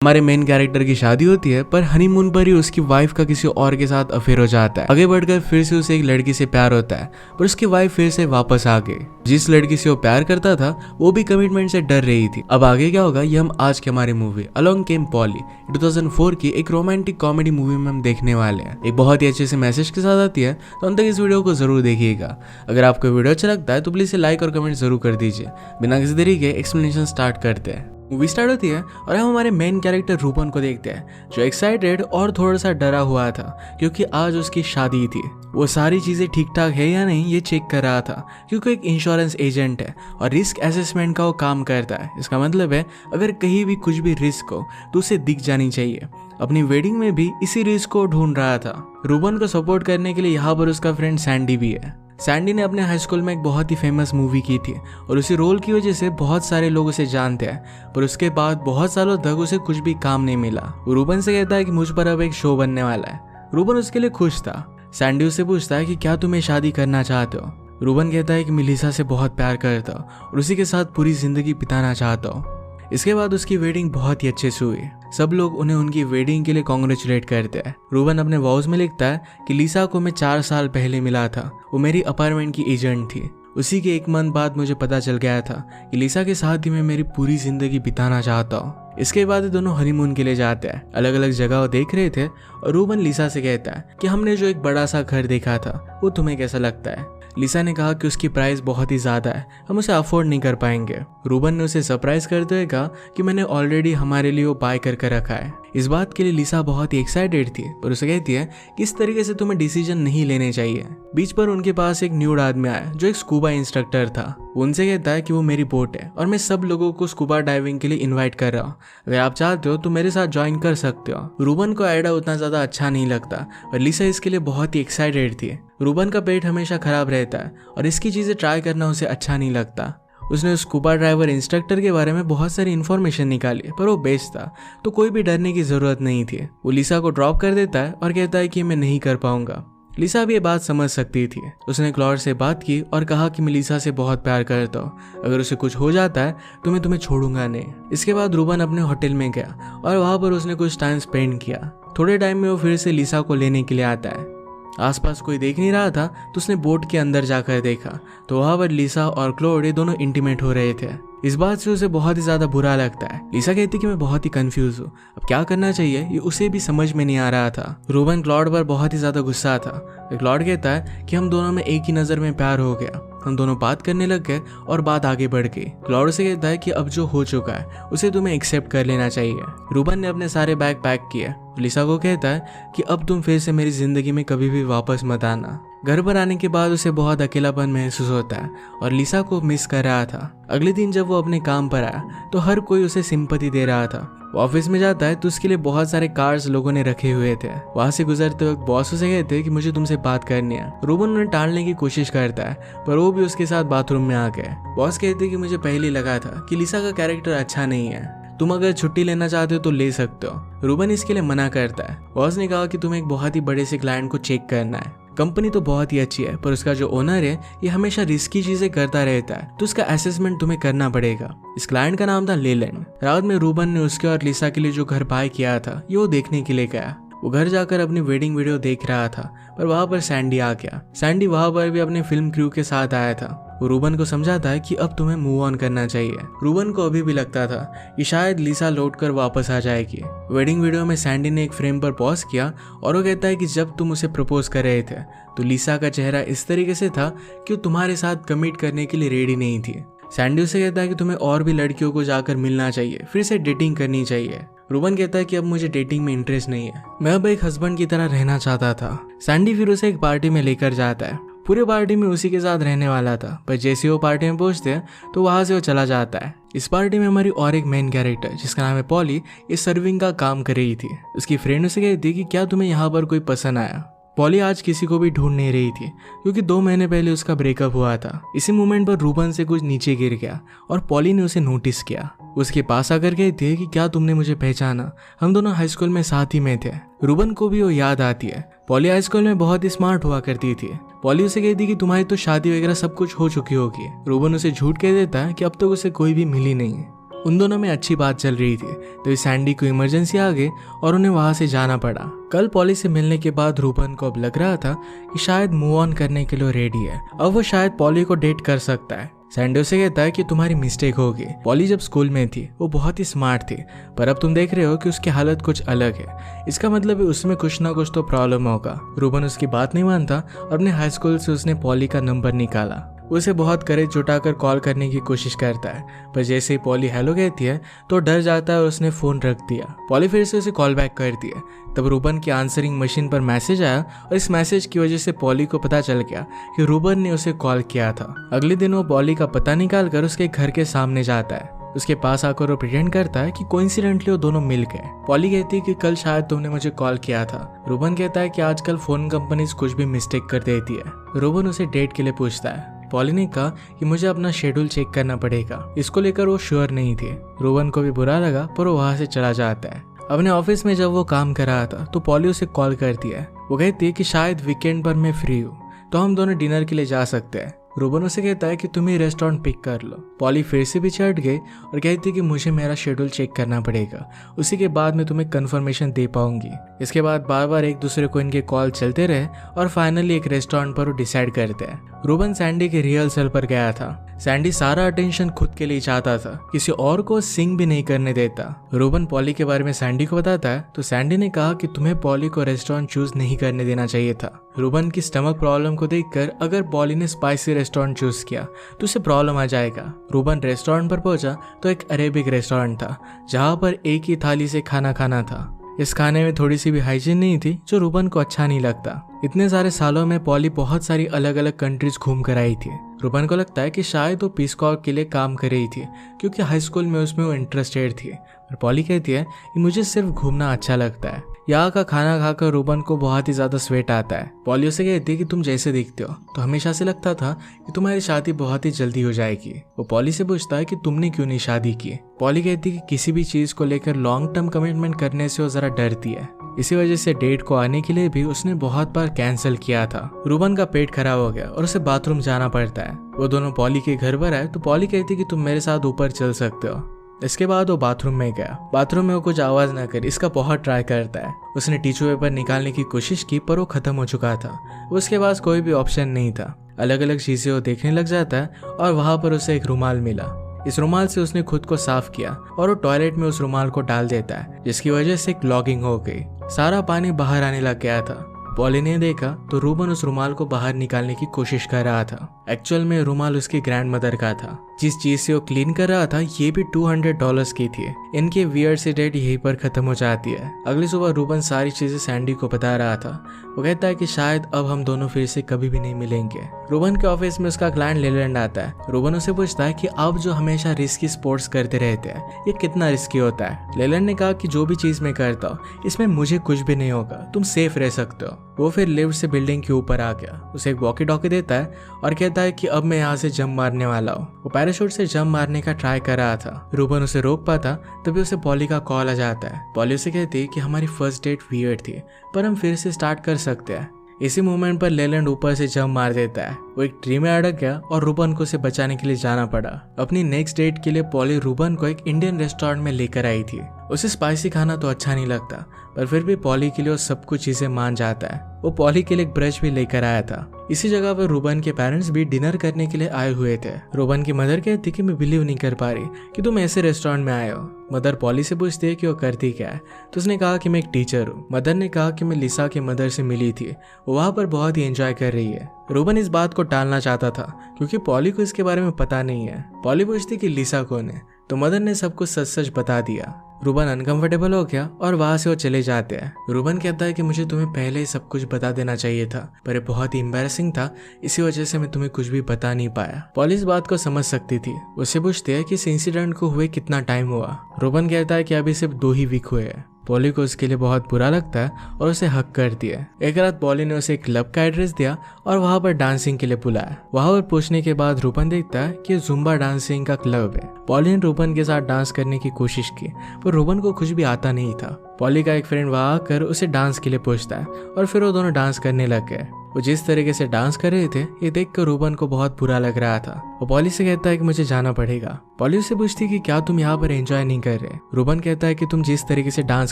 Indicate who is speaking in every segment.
Speaker 1: हमारे main character की शादी होती है, पर हनीमून पर ही उसकी वाइफ का किसी और के साथ अफेयर हो जाता है। आगे बढ़कर फिर से उसे एक लड़की से प्यार होता है, पर उसकी वाइफ फिर से वापस आ गई। जिस लड़की से वो प्यार करता था वो भी कमिटमेंट से डर रही थी। अब आगे क्या होगा ये हम आज की हमारी मूवी अलोंग केम पॉली 2004 की एक रोमांटिक कॉमेडी मूवी में हम देखने वाले हैं। एक बहुत ही अच्छे से मैसेज के साथ आती है, तो अंत तक इस वीडियो को जरूर देखिएगा। अगर आपको वीडियो अच्छा लगता है तो प्लीज लाइक और कमेंट जरूर कर दीजिए। बिना किसी देरी के एक्सप्लेनेशन स्टार्ट करते हैं। मूवी स्टार्ट होती है और हम हमारे मेन कैरेक्टर रूबन को देखते हैं, जो एक्साइटेड और थोड़ा सा डरा हुआ था क्योंकि आज उसकी शादी थी। वो सारी चीज़ें ठीक ठाक है या नहीं ये चेक कर रहा था, क्योंकि एक इंश्योरेंस एजेंट है और रिस्क असेसमेंट का वो काम करता है। इसका मतलब है अगर कहीं भी कुछ भी रिस्क हो तो उसे दिख जानी चाहिए। अपनी वेडिंग में भी इसी रिस्क को ढूंढ रहा था। रूबन को सपोर्ट करने के लिए यहाँ पर उसका फ्रेंड सैंडी भी है। सैंडी ने अपने हाई स्कूल में एक बहुत ही फेमस मूवी की थी और उसी रोल की वजह से बहुत सारे लोग उसे जानते हैं, पर उसके बाद बहुत सालों तक उसे कुछ भी काम नहीं मिला। वो रूबन से कहता है कि मुझ पर अब एक शो बनने वाला है। रूबन उसके लिए खुश था। सैंडी उससे पूछता है कि क्या तुम्हें शादी करना चाहते हो। रूबन कहता है कि मिलिसा से बहुत प्यार करता हूँ और उसी के साथ पूरी जिंदगी बिताना चाहता हूँ। इसके बाद उसकी वेडिंग बहुत ही अच्छे से हुई। सब लोग उन्हें उनकी वेडिंग के लिए कॉन्ग्रेचुलेट करते हैं। रूबन अपने वॉज में लिखता है कि लिसा को मैं 4 साल पहले मिला था। वो मेरी अपार्टमेंट की एजेंट थी। उसी के 1 मंथ बाद मुझे पता चल गया था कि लिसा के साथ ही मैं मेरी पूरी जिंदगी बिताना चाहता हूँ। इसके बाद दोनों हनीमून के लिए जाते हैं। अलग अलग जगह देख रहे थे और रूबन लिसा से कहता है कि हमने जो एक बड़ा सा घर देखा था वो तुम्हें कैसा लगता है। लिसा ने कहा कि उसकी प्राइस बहुत ही ज्यादा है, हम उसे अफोर्ड नहीं कर पाएंगे। रूबन ने उसे सरप्राइज करते हुए कहा कि मैंने ऑलरेडी हमारे लिए वो बाय करके रखा है। इस बात के लिए लिसा बहुत ही एक्साइटेड थी, पर उसे कहती है कि इस तरीके से तुम्हें डिसीजन नहीं लेने चाहिए। बीच पर उनके पास एक न्यूड आदमी आया जो एक स्कूबा इंस्ट्रक्टर था। वो उनसे कहता है कि वो मेरी बोट है और मैं सब लोगों को स्कूबा डाइविंग के लिए इन्वाइट कर रहा हूँ। अगर आप चाहते हो तो मेरे साथ ज्वाइन कर सकते हो। रूबन को आइडिया उतना ज्यादा अच्छा नहीं लगता और लिसा इसके लिए बहुत ही एक्साइटेड थी। रूबन का पेट हमेशा खराब रहता है और इसकी चीजें ट्राई करना उसे अच्छा नहीं लगता। उसने स्कूबा ड्राइवर इंस्ट्रक्टर के बारे में बहुत सारी इन्फॉर्मेशन निकाली, पर वो बेच था तो कोई भी डरने की जरूरत नहीं थी। वो लिसा को ड्रॉप कर देता है और कहता है कि मैं नहीं कर पाऊंगा। लिसा भी ये बात समझ सकती थी। उसने क्लॉड से बात की और कहा कि मैं लिसा से बहुत प्यार करता हूँ, अगर उसे कुछ हो जाता है तो मैं तुम्हें छोड़ूंगा नहीं। इसके बाद रूबन अपने होटल में गया और वहां पर उसने कुछ टाइम स्पेंड किया। थोड़े टाइम में वो फिर से लिसा को लेने के लिए आता है। आसपास कोई देख नहीं रहा था तो उसने बोट के अंदर जाकर देखा तो वहां पर लिसा और क्लोड ये दोनों इंटीमेट हो रहे थे। इस बात से उसे बहुत ही ज्यादा बुरा लगता है। लिसा कहती कि मैं बहुत ही कंफ्यूज हूँ, अब क्या करना चाहिए ये उसे भी समझ में नहीं आ रहा था। रूबन क्लॉड पर बहुत ही ज्यादा गुस्सा था। क्लॉड कहता है कि हम दोनों में एक ही नजर में प्यार हो गया। हम दोनों बात करने लग गए और बात आगे बढ़ गई। क्लॉड से कहता है कि अब जो हो चुका है उसे तुम्हें एक्सेप्ट कर लेना चाहिए। रूबन ने अपने सारे बैग पैक किए। लिसा को कहता है कि अब तुम फिर से मेरी जिंदगी में कभी भी वापस मत आना। घर पर आने के बाद उसे बहुत अकेलापन महसूस होता है और लिसा को मिस कर रहा था। अगले दिन जब वो अपने काम पर आया तो हर कोई उसे सिंपैथी दे रहा था। वो ऑफिस में जाता है तो उसके लिए बहुत सारे कार्ड्स लोगों ने रखे हुए थे। वहां से गुजरते वक्त बॉस उसे कहते हैं कि मुझे तुमसे बात करनी है। रूबन उन्हें टालने की कोशिश करता है, पर वो भी उसके साथ बाथरूम में आ गए। बॉस कहते हैं कि मुझे पहले ही लगा था कि लिसा का कैरेक्टर अच्छा नहीं है, तुम अगर छुट्टी लेना चाहते हो तो ले सकते हो। रूबन इसके लिए मना करता है। बॉस ने कहा कि तुम्हें एक बहुत ही बड़े से क्लाइंट को चेक करना है। कंपनी तो बहुत ही अच्छी है, पर उसका जो ओनर है ये हमेशा रिस्की चीजें करता रहता है, तो उसका असेसमेंट तुम्हें करना पड़ेगा। इस क्लाइंट का नाम था लेलैंड। रात में रूबन ने उसके और लिसा के लिए जो घर बाय किया था ये वो देखने के लिए गया। वो घर जाकर अपनी वेडिंग वीडियो देख रहा था, पर वहां पर सैंडी आ गया। सैंडी वहां पर भी अपने फिल्म क्रू के साथ आया था। वो रूबन को समझाता है कि अब तुम्हें मूव ऑन करना चाहिए। रूबन को अभी भी लगता था कि शायद लिसा लौटकर वापस आ जाएगी। वेडिंग वीडियो में सैंडी ने एक फ्रेम पर पॉज किया और वो कहता है कि जब तुम उसे प्रपोज कर रहे थे तो लिसा का चेहरा इस तरीके से था कि वो तुम्हारे साथ कमिट करने के लिए रेडी नहीं थी। सैंडी उसे कहता है कि तुम्हें और भी लड़कियों को जाकर मिलना चाहिए, फिर से डेटिंग करनी चाहिए। रूबन कहता है कि अब मुझे डेटिंग में इंटरेस्ट नहीं है, मैं अब एक हस्बैंड की तरह रहना चाहता था। सैंडी फिर उसे एक पार्टी में लेकर जाता है। पूरे पार्टी में उसी के साथ रहने वाला था, पर जैसे वो पार्टी में पहुंचते हैं तो वहां से वो चला जाता है। इस पार्टी में हमारी और एक मेन कैरेक्टर जिसका नाम है पॉली, इस सर्विंग का काम कर रही थी। उसकी फ्रेंड उसे कहती कि क्या तुम्हें यहाँ पर कोई पसंद आया। पॉली आज किसी को भी ढूंढ नहीं रही थी क्योंकि 2 महीने पहले उसका ब्रेकअप हुआ था। इसी मोमेंट पर रूबन से कुछ नीचे गिर गया और पॉली ने उसे नोटिस किया। उसके पास आकर कहती है कि क्या तुमने मुझे पहचाना, हम दोनों हाई स्कूल में साथ ही में थे। रूबन को भी वो याद आती है। पॉली हाई स्कूल में बहुत ही स्मार्ट हुआ करती थी। पॉली उसे कहती कि तुम्हारी तो शादी वगैरह सब कुछ हो चुकी होगी। रूबन उसे झूठ कह देता है कि अब तक उसे कोई भी मिली नहीं है। उन दोनों में अच्छी बात चल रही थी, तो सैंडी को इमरजेंसी आ गई और उन्हें वहां से जाना पड़ा। कल पॉली से मिलने के बाद रूबन को अब लग रहा था कि शायद मूव ऑन करने के लिए रेडी है। अब वो शायद पॉली को डेट कर सकता है। सैंडी उसे कहता है कि तुम्हारी मिस्टेक होगी। पॉली जब स्कूल में थी वो बहुत ही स्मार्ट थी, पर अब तुम देख रहे हो कि उसकी हालत कुछ अलग है। इसका मतलब है उसमें कुछ ना कुछ तो प्रॉब्लम होगा। रूबन उसकी बात नहीं मानता और अपने हाई स्कूल से उसने पॉली का नंबर निकाला। उसे बहुत करेज जुटाकर कॉल करने की कोशिश करता है, पर जैसे ही पॉली हेलो कहती है तो डर जाता है और उसने फोन रख दिया। पॉली फिर से उसे कॉल बैक करती है। तब रूबन की आंसरिंग मशीन पर मैसेज आया और इस मैसेज की वजह से पॉली को पता चल गया कि रूबन ने उसे कॉल किया था। अगले दिन वो पॉली का पता निकालकर उसके घर के सामने जाता है। उसके पास आकर वो प्रिटेंड करता है कि कोइंसिडेंटली वो दोनों मिल गए। पॉली कहती है कि कल शायद तुमने मुझे कॉल किया था। रूबन कहता है कि आजकल फोन कंपनीज कुछ भी मिस्टेक कर देती है। रूबन उसे डेट के लिए पूछता है। पॉली ने कहा कि मुझे अपना शेड्यूल चेक करना पड़ेगा। इसको लेकर वो श्योर नहीं थे। रूबन को भी बुरा लगा, पर वो वहां से चला जाता है। अपने ऑफिस में जब वो काम कर रहा था तो पॉली उसे कॉल करती है। वो कहती है कि शायद वीकेंड पर मैं फ्री हूँ, तो हम दोनों डिनर के लिए जा सकते हैं। रूबन उसे कहता है कि तुम ही रेस्टोरेंट पिक कर लो। पॉली फिर से भी चढ़ गई और कहती है कि मुझे मेरा शेड्यूल चेक करना पड़ेगा, उसी के बाद मैं तुम्हें कंफर्मेशन दे पाऊंगी। इसके बाद बार बार एक दूसरे को इनके कॉल चलते रहे और फाइनली एक रेस्टोरेंट पर वो डिसाइड करते हैं। रूबन सैंडी के रिहर्सल पर गया था। सैंडी सारा अटेंशन खुद के लिए चाहता था, किसी और को सिंग भी नहीं करने देता। रूबन पॉली के बारे में सैंडी को बताता है तो सैंडी ने कहा कि तुम्हें पॉली को रेस्टोरेंट चूज नहीं करने देना चाहिए था। रूबन की स्टमक प्रॉब्लम को देखकर अगर पॉली ने स्पाइसी रेस्टोरेंट चूज किया तो उसे प्रॉब्लम आ जाएगा। रूबन रेस्टोरेंट पर पहुंचा तो एक अरेबिक रेस्टोरेंट था जहां पर एक ही थाली से खाना खाना था। इस खाने में थोड़ी सी भी हाइजीन नहीं थी, जो रूबन को अच्छा नहीं लगता। इतने सारे सालों में पॉली बहुत सारी अलग अलग कंट्रीज घूम कर आई थी। रूबन को लगता है कि शायद वो पीस कॉर्प के लिए काम कर रही थी, क्योंकि हाई स्कूल में उसमें वो इंटरेस्टेड थी। और पॉली कहती है कि मुझे सिर्फ घूमना अच्छा लगता है। यहाँ का खाना खाकर रूबन को बहुत ही ज्यादा स्वेट आता है। पॉली उसे कहती है कि तुम जैसे दिखते हो तो हमेशा से लगता था कि तुम्हारी शादी बहुत ही जल्दी हो जाएगी। वो पॉली से पूछता है कि तुमने क्यों नहीं शादी की। पॉली कहती है कि किसी भी चीज को लेकर लॉन्ग टर्म कमिटमेंट करने से वो जरा डरती है। इसी वजह से डेट को आने के लिए भी उसने बहुत बार कैंसिल किया था। रूबन का पेट खराब हो गया और उसे बाथरूम जाना पड़ता है। वो दोनों पॉली के घर पर आए तो पॉली कहती है कि तुम मेरे साथ ऊपर चल सकते हो। इसके बाद वो बाथरूम में गया। बाथरूम में वो कुछ आवाज ना कर इसका बहुत ट्राई करता है। उसने टिश्यू पेपर निकालने की कोशिश की, पर वो खत्म हो चुका था। उसके पास कोई भी ऑप्शन नहीं था। अलग अलग चीजें वो देखने लग जाता है और वहां पर उसे एक रुमाल मिला। इस रुमाल से उसने खुद को साफ किया और वो टॉयलेट में उस रुमाल को डाल देता है, जिसकी वजह से क्लॉगिंग हो गई। सारा पानी बाहर आने लग गया था। पॉली ने देखा तो रूबन उस रुमाल को बाहर निकालने की कोशिश कर रहा था। एक्चुअल में रुमाल उसकी ग्रैंडमदर का था। जिस चीज से वो क्लीन कर रहा था ये भी $200 की थी। इनकी वियर्ड सी डेट यहीं पर खत्म हो जाती है। अगली सुबह रूबन सारी चीजें सैंडी को बता रहा था। वो कहता है कि शायद अब हम दोनों फिर से कभी भी नहीं मिलेंगे। रूबन के ऑफिस में उसका क्लाइंट लेलैंड आता है। रूबन उसे पूछता है कि आप जो हमेशा रिस्की स्पोर्ट्स करते रहते हैं ये कितना रिस्की होता है। लेलैंड ने कहा कि जो भी चीज मैं करता हूँ इसमें मुझे कुछ भी नहीं होगा, तुम सेफ रह सकते हो। वो फिर लिफ्ट से बिल्डिंग के ऊपर आ गया। उसे एक वॉकी टॉकी देता है और कहता है कि अब मैं यहाँ से जंप मारने वाला हूँ। वो पैराशूट से जंप मारने का ट्राई कर रहा था। रूबन उसे रोक पाता तभी उसे पॉली का कॉल आ जाता है। पॉली उसे कहती है कि हमारी फर्स्ट डेट वियर्ड थी, पर हम फिर से स्टार्ट कर सकते हैं। इसी मोमेंट पर लेलैंड ऊपर से जंप मार देता है। वो एक ट्री में अटक गया और रूबन को उसे बचाने के लिए जाना पड़ा। अपनी नेक्स्ट डेट के लिए पॉली रूबन को एक इंडियन रेस्टोरेंट में लेकर आई थी। उसे स्पाइसी खाना तो अच्छा नहीं लगता, पर फिर भी पॉली के लिए वो सब कुछ चीजें मान जाता है। वो पॉली के लिए एक ब्रश भी लेकर आया था। इसी जगह पर रूबन के पेरेंट्स भी डिनर करने के लिए आए हुए थे। रूबन की मदर कहती कि मैं बिलीव नहीं कर पा रही कि तुम ऐसे रेस्टोरेंट में आए हो। मदर पॉली से पूछती है कि वो करती क्या है, तो उसने कहा कि मैं एक टीचर हूँ। मदर ने कहा कि मैं लिसा के मदर से मिली थी, वो वहाँ पर बहुत ही एंजॉय कर रही है। रूबन इस बात को टालना चाहता था क्योंकि पॉली को इसके बारे में पता नहीं है। पॉली पूछती कि लिसा कौन है, तो मदर ने सब कुछ सच सच बता दिया। रूबन अनकंफर्टेबल हो गया और वहां से वो चले जाते हैं। रूबन कहता है कि मुझे तुम्हें पहले ही सब कुछ बता देना चाहिए था, पर ये बहुत ही एम्बैरेसिंग था, इसी वजह से मैं तुम्हें कुछ भी बता नहीं पाया। पॉली इस बात को समझ सकती थी। उससे पूछती है कि इस इंसिडेंट को हुए कितना टाइम हुआ। रूबन कहता है कि अभी सिर्फ 2 ही वीक हुए हैं। पॉली को उसके लिए बहुत बुरा लगता है और उसे हक करती है। एक रात पॉली ने उसे एक क्लब का एड्रेस दिया और वहां पर डांसिंग के लिए बुलाया। वहां पर पूछने के बाद रूबन देखता है कि जुम्बा डांसिंग का क्लब है। पॉली ने रूबन के साथ डांस करने की कोशिश की, पर रूबन को कुछ भी आता नहीं था। पॉली का एक फ्रेंड वहां आकर उसे डांस के लिए पूछता है और फिर वो दोनों डांस करने लग गए। वो जिस तरीके से डांस कर रहे थे ये देखकर रूबन को बहुत बुरा लग रहा था। वो पॉली से कहता है कि मुझे जाना पड़ेगा। पॉली उससे पूछती है कि क्या तुम यहाँ पर एंजॉय नहीं कर रहे। रूबन कहता है कि तुम जिस तरीके से डांस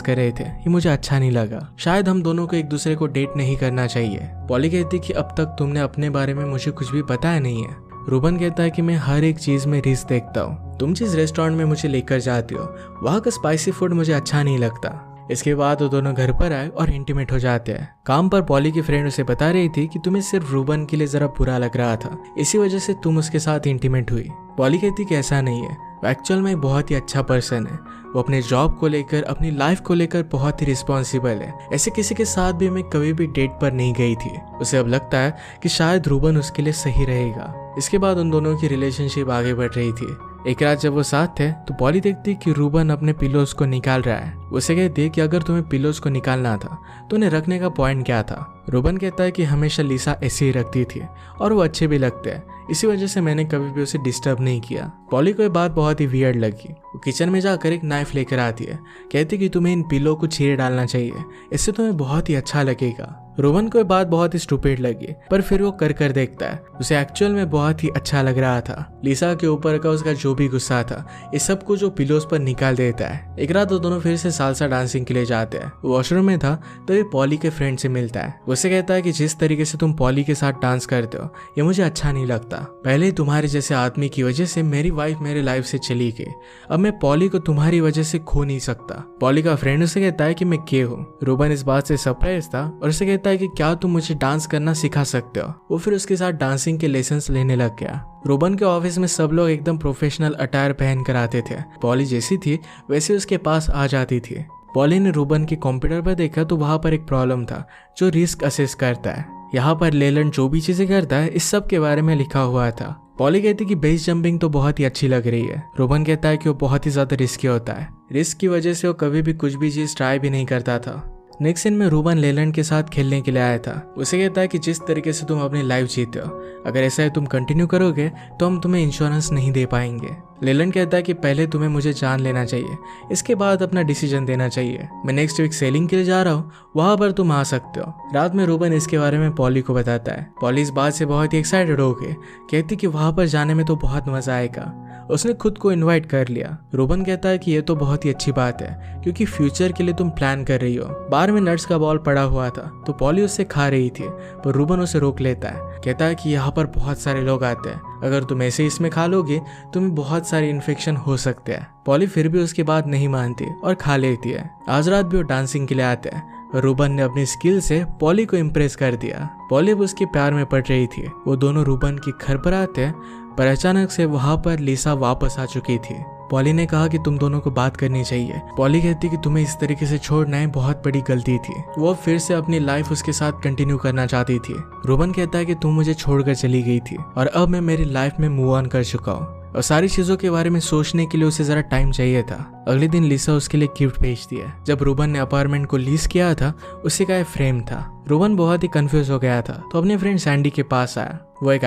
Speaker 1: कर रहे थे ये मुझे अच्छा नहीं लगा, शायद हम दोनों को एक दूसरे को डेट नहीं करना चाहिए। पॉली कहती है कि अब तक तुमने अपने बारे में मुझे कुछ भी बताया नहीं है। रूबन कहता है कि मैं हर एक चीज में रिस्क देखता हूँ। तुम जिस रेस्टोरेंट में मुझे लेकर जाते हो वहाँ का स्पाइसी फूड मुझे अच्छा नहीं लगता। इसके बाद वो दोनों घर पर आए और इंटीमेट हो जाते हैं। काम पर पॉली की फ्रेंड उसे बता रही थी कि तुम्हें सिर्फ रूबन के लिए जरा बुरा लग रहा था, इसी वजह से तुम उसके साथ इंटीमेट हुई। पॉली कहती कि ऐसा नहीं है, वो एक्चुअल में एक बहुत ही अच्छा पर्सन है। वो अपने जॉब को लेकर, अपनी लाइफ को लेकर बहुत ही रिस्पॉन्सिबल है। ऐसे किसी के साथ भी मैं कभी भी डेट पर नहीं गई थी। उसे अब लगता है कि शायद रूबन उसके लिए सही रहेगा। इसके बाद उन दोनों की रिलेशनशिप आगे बढ़ रही थी। एक रात जब वो साथ थे तो पॉली देखती कि रूबन अपने पिलोज को निकाल रहा है। उसे कहती है कि अगर तुम्हें पिलोज को निकालना था तो उन्हें रखने का पॉइंट क्या था। रूबन कहता है कि हमेशा लिसा ऐसे ही रखती थी और वो अच्छे भी लगते हैं, इसी वजह से मैंने कभी भी उसे डिस्टर्ब नहीं किया। पॉली को ये बात बहुत ही वियर्ड लगी। वो किचन में जाकर एक नाइफ लेकर आती है, कहती कि तुम्हें इन पिलो को चीरे डालना चाहिए, इससे तुम्हें बहुत ही अच्छा लगेगा। रूबन को ये बात बहुत ही स्टूपिड लगी, पर फिर वो कर देखता है। उसे एक्चुअल में बहुत ही अच्छा लग रहा था। लिसा के ऊपर का उसका जो भी गुस्सा था ये सब कुछ जो पिलोज पर निकाल देता है। एक रात वो दोनों फिर से सालसा डांसिंग के लिए जाते हैं। वॉशरूम में था तो ये पॉली के फ्रेंड से मिलता है। उसे कहता है कि जिस तरीके से तुम पॉली के साथ डांस करते हो ये मुझे अच्छा नहीं लगता। पहले तुम्हारे जैसे आदमी की वजह से मेरी वाइफ मेरे लाइफ से चली गई, अब मैं पॉली को तुम्हारी वजह से खो नहीं सकता। पॉली का फ्रेंड उसे कहता है कि मैं के हूँ। रूबन इस बात से सरप्राइज था और उसे कहता है कि क्या तुम मुझे डांस करना सिखा सकते हो। वो फिर उसके साथ डांसिंग के लेसन्स लेने लग गया। रूबन के ऑफिस में सब लोग एकदम प्रोफेशनल अटायर पहन कर आते थे। पॉली जैसी थी वैसे उसके पास आ जाती थी। पॉली ने रूबन के कंप्यूटर पर देखा तो वहां पर एक प्रॉब्लम था जो रिस्क असेस करता है। यहाँ पर लेलैंड जो भी चीजें करता है इस सब के बारे में लिखा हुआ था। पॉली कहती कि बेस जंपिंग तो बहुत ही अच्छी लग रही है। रूबन कहता है कि वो बहुत ही ज्यादा रिस्की होता है, रिस्क की वजह से वो कभी भी कुछ भी चीज ट्राई भी नहीं करता था। नेक्स्ट सीन में रूबन लेलैंड के साथ खेलने के लिए आया था। उसे कहता है कि जिस तरीके से तुम अपनी लाइफ जीते हो अगर ऐसा है तुम कंटिन्यू करोगे तो हम तुम्हें इंश्योरेंस नहीं दे पाएंगे। लेलैंड कहता है कि पहले तुम्हें मुझे जान लेना चाहिए, इसके बाद अपना डिसीजन देना चाहिए। मैं नेक्स्ट वीक सेलिंग के लिए जा रहा हूँ, वहां पर तुम आ सकते हो। रात में रूबन इसके बारे में पॉली को बताता है। पॉली इस बात से बहुत ही एक्साइटेड हो गई, कहती कि वहां पर जाने में तो बहुत मजा आएगा। उसने खुद को इनवाइट कर लिया। रूबन कहता है कि यह तो बहुत ही अच्छी बात है क्योंकि फ्यूचर के लिए तुम प्लान कर रही हो। बार में नट्स का बॉल पड़ा हुआ था तो पॉली उससे खा रही थी, पर रूबन उसे रोक लेता है। कहता है कि यहाँ पर बहुत सारे लोग आते हैं, अगर तुम ऐसे इसमें खा लोगे तुम्हें बहुत सारे इन्फेक्शन हो सकते हैं। पॉली फिर भी उसकी बात नहीं मानती और खा लेती है। आज रात भी वो डांसिंग के लिए आते हैं। रूबन ने अपनी स्किल से पॉली को इम्प्रेस कर दिया। पॉली अब उसके प्यार में पड़ रही थी। वो दोनों रूबन के घर पर आते हैं, पर अचानक से वहां पर लिसा वापस आ चुकी थी। पॉली ने कहा कि तुम दोनों को बात करनी चाहिए। पॉली कहती कि तुम्हें इस तरीके से छोड़ना है बहुत बड़ी गलती थी। वो फिर से अपनी लाइफ उसके साथ कंटिन्यू करना चाहती थी। रूबन कहता है कि तुम मुझे छोड़कर चली गई थी और अब मैं मेरी लाइफ में मूव ऑन कर चुका हूँ और सारी चीजों के बारे में सोचने के लिए उसे जरा टाइम चाहिए था। अगले दिन लिसा उसके लिए गिफ्ट भेजती है। जब रूबन ने अपार्टमेंट को लीज किया था उसी का फ्रेम था। रूबन बहुत ही कंफ्यूज हो गया था तो अपने फ्रेंड सैंडी के पास आया। वो एक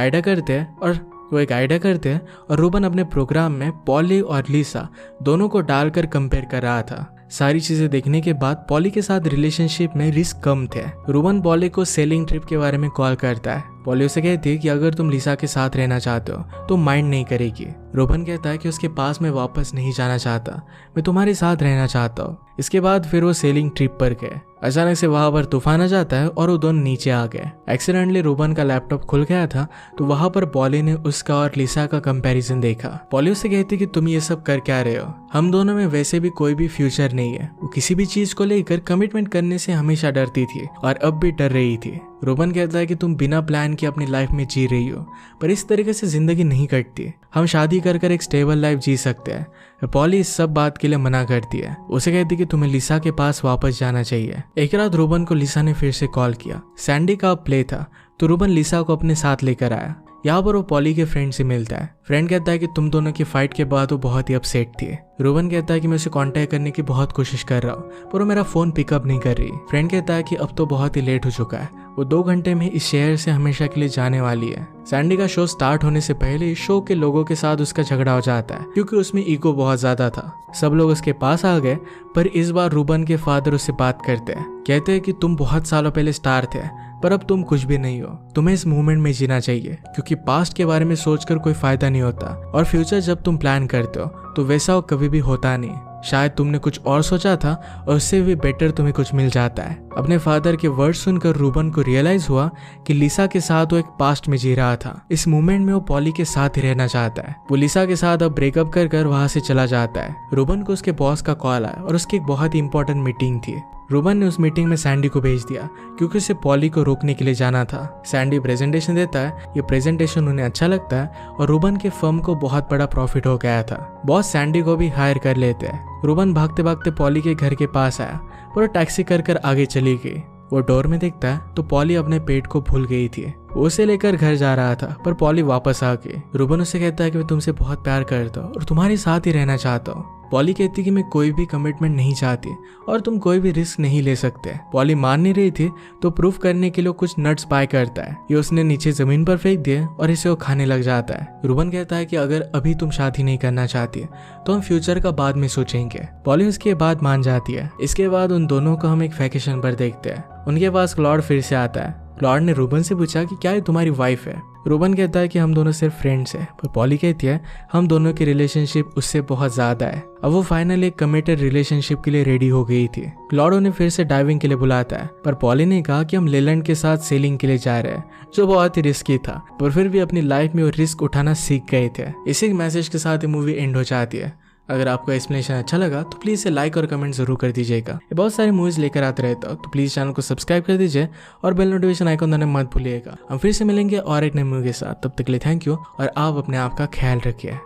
Speaker 1: आइडिया करते हैं और रूबन अपने प्रोग्राम में पॉली और लिसा दोनों को डालकर कंपेयर कर रहा था। सारी चीजें देखने के बाद पॉली के साथ रिलेशनशिप में रिस्क कम थे। रूबन पॉली को सेलिंग ट्रिप के बारे में कॉल करता है। पॉली उसे कहती है कि अगर तुम लिसा के साथ रहना चाहते हो तो माइंड नहीं करेगी। रूबन कहता है कि उसके पास मैं वापस नहीं जाना चाहता, मैं तुम्हारे साथ रहना चाहता हूँ। इसके बाद फिर वो सेलिंग ट्रिप पर गए। अचानक से वहां पर तूफान आ जाता है और वो दोनों नीचे आ गए। एक्सीडेंटली रूबन का लैपटॉप खुल गया था तो वहां पर पॉली ने उसका और लिसा का कंपैरिजन देखा। पॉली उसे कहती कि तुम ये सब कर क्या रहे हो, हम दोनों में वैसे भी कोई भी फ्यूचर नहीं है। वो किसी भी चीज को लेकर कमिटमेंट करने से हमेशा डरती थी और अब भी डर रही थी। रूबन कहता है कि तुम बिना प्लान के अपनी लाइफ में जी रही हो, पर इस तरीके से जिंदगी नहीं कटती। हम शादी कर एक स्टेबल लाइफ जी सकते हैं। पॉली इस सब बात के लिए मना करती है। उसे कहती कि तुम्हें लिसा के पास वापस जाना चाहिए। एक रात रूबन को लिसा ने फिर से कॉल किया। सैंडी का प्ले था तो रूबन लिसा को अपने साथ लेकर आया। यहाँ पर वो पॉली के फ्रेंड से मिलता है। फ्रेंड कहता है कि तुम दोनों की फाइट के बाद वो बहुत ही अपसेट थी। रूबन कहता है कि मैं उसे कांटेक्ट करने की बहुत कोशिश कर रहा हूँ पर वो मेरा फोन पिकअप नहीं कर रही। फ्रेंड कहता है कि अब तो बहुत ही लेट हो चुका है, वो 2 घंटे में इस शहर से हमेशा के लिए जाने वाली है। सैंडी का शो स्टार्ट होने से पहले शो के लोगों के साथ उसका झगड़ा हो जाता है क्योंकि उसमें ईगो बहुत ज्यादा था। सब लोग उसके पास आ गए, पर इस बार रूबन के फादर उससे बात करते हैं। कहते हैं कि तुम बहुत सालों पहले स्टार थे, पर अब तुम कुछ भी नहीं हो। तुम्हें इस मूवमेंट में जीना चाहिए क्योंकि पास्ट के बारे में सोचकर कोई फायदा नहीं होता, और फ्यूचर जब तुम प्लान करते हो तो वैसा वो कभी भी होता नहीं। शायद तुमने कुछ और सोचा था और उससे भी बेटर तुम्हें कुछ मिल जाता है। अपने फादर के वर्ड सुनकर रूबन को रियलाइज हुआ कि लिसा के साथ वो एक पास्ट में जी रहा था। इस मोमेंट में वो पॉली के साथ ही रहना चाहता है। वो लिसा के साथ अब ब्रेकअप कर वहां से चला जाता है। रूबन को उसके बॉस का कॉल आया और उसकी एक बहुत ही इंपॉर्टेंट मीटिंग थी। रूबन ने उस मीटिंग में सैंडी को भेज दिया क्योंकि उसे पॉली को रोकने के लिए जाना था। सैंडी प्रेजेंटेशन देता है। ये प्रेजेंटेशन उन्हें अच्छा लगता है और रूबन के फर्म को बहुत बड़ा प्रॉफिट हो गया था। बॉस सैंडी को भी हायर कर लेते हैं। रूबन भागते भागते पॉली के घर के पास आया और टैक्सी कर आगे चली गई। वो डोर में देखता है तो पॉली अपने पेट को भूल गई थी। वो उसे लेकर घर जा रहा था, पर पॉली वापस आ गई। रूबन उसे कहता है कि मैं तुमसे बहुत प्यार करता हूँ और तुम्हारे साथ ही रहना चाहता हूँ। पॉली कहती कि मैं कोई भी कमिटमेंट नहीं चाहती और तुम कोई भी रिस्क नहीं ले सकते। पॉली मान नहीं रही थी तो प्रूफ करने के लिए कुछ नट्स बाय करता है। ये उसने नीचे जमीन पर फेंक दिए और इसे वो खाने लग जाता है। रूबन कहता है कि अगर अभी तुम शादी नहीं करना चाहती तो हम फ्यूचर का बाद में सोचेंगे। पॉली उसके बाद मान जाती है। इसके बाद उन दोनों को हम एक वैकेशन पर देखते हैं। उनके पास क्लॉड फिर से आता है। क्लॉड ने रूबन से पूछा कि क्या ये तुम्हारी वाइफ है। रूबन कहता है कि हम दोनों सिर्फ फ्रेंड्स हैं, पर पॉली कहती है हम दोनों की रिलेशनशिप उससे बहुत ज्यादा है। अब वो फाइनली एक कमिटेड रिलेशनशिप के लिए रेडी हो गई थी। क्लॉड उन्हें फिर से डाइविंग के लिए बुलाता है, पर पॉली ने कहा कि हम लेलैंड के साथ सेलिंग के लिए जा रहे हैं, जो बहुत ही रिस्की था, पर फिर भी अपनी लाइफ में वो रिस्क उठाना सीख गए थे। इसी मैसेज के साथ ये मूवी एंड हो जाती है। अगर आपको एक्सप्लेनेशन अच्छा लगा तो प्लीज़ इसे लाइक और कमेंट जरूर कर दीजिएगा। ये बहुत सारी मूवीज लेकर आते रहता हूँ, तो प्लीज़ चैनल को सब्सक्राइब कर दीजिए और बेल नोटिफिकेशन आइकन दबाना मत भूलिएगा। हम फिर से मिलेंगे और एक नई मूवी के साथ। तब तक के लिए थैंक यू और आप अपने आप का ख्याल रखिए।